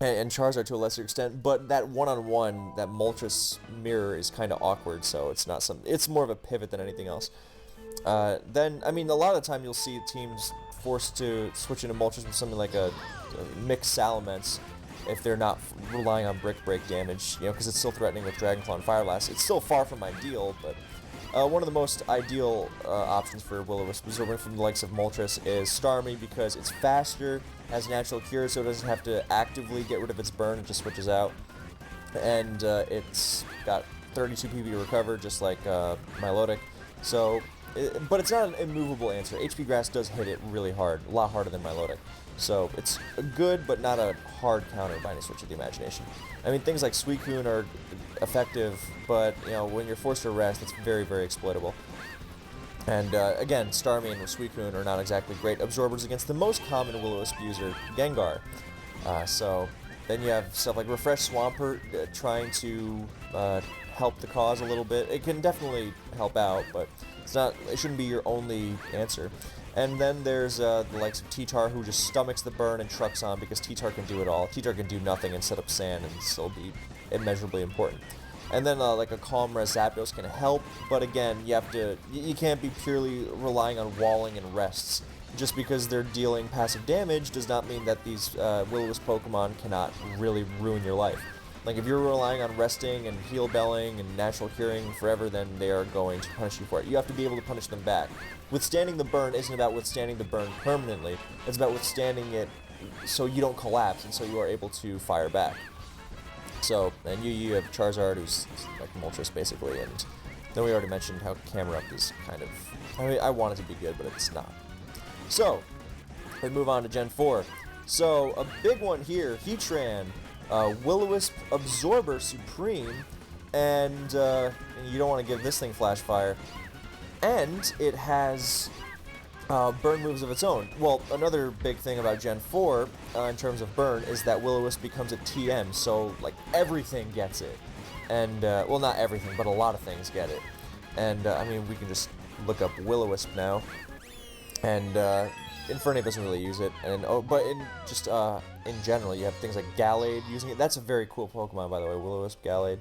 and Charizard to a lesser extent, but that one-on-one, that Moltres mirror is kind of awkward, so it's not some. It's more of a pivot than anything else. Then, I mean, a lot of the time you'll see teams forced to switch into Moltres with something like a mixed Salamence if they're not relying on Brick Break damage, you know, because it's still threatening with Dragon Claw and Fire Blast. It's still far from ideal, but one of the most ideal options for Will-O-Wisp absorbing from the likes of Moltres is Starmie, because it's faster, has natural cure, so it doesn't have to actively get rid of its burn, it just switches out. And it's got 32 PP to recover, just like Milotic. So, but it's not an immovable answer. HP Grass does hit it really hard, a lot harder than Milotic. So it's good, but not a hard counter by any stretch of the imagination. I mean, things like Suicune are effective, but you know, when you're forced to rest, it's very, very exploitable. And again, Starmie and Suicune are not exactly great absorbers against the most common Will-O-Wisp user, Gengar. So then you have stuff like Refresh Swampert trying to help the cause a little bit. It can definitely help out, but it's not. It shouldn't be your only answer. And then there's the likes of T-Tar, who just stomachs the burn and trucks on because T-Tar can do it all. T-Tar can do nothing and set up sand and still be immeasurably important. And then like a Calm Res Zapdos can help, but again, you can't be purely relying on walling and rests. Just because they're dealing passive damage does not mean that these Will-O-Wisp Pokemon cannot really ruin your life. Like, if you're relying on resting and heal belling and natural curing forever, then they are going to punish you for it. You have to be able to punish them back. Withstanding the burn isn't about withstanding the burn permanently. It's about withstanding it so you don't collapse and so you are able to fire back. So, and you have Charizard, who's like Moltres, basically, and then we already mentioned how Camerupt is kind of... I mean, I want it to be good, but it's not. So, we move on to Gen 4. So, a big one here, Heatran. Will-O-Wisp Absorber Supreme, and you don't want to give this thing Flash Fire, and it has burn moves of its own. Well, another big thing about Gen 4 in terms of burn is that Will-O-Wisp becomes a TM, so like everything gets it, and well, not everything, but a lot of things get it. And I mean, we can just look up Will-O-Wisp now, and Infernape doesn't really use it, and but in general, you have things like Gallade using it. That's a very cool Pokemon, by the way, Will-O-Wisp, Gallade.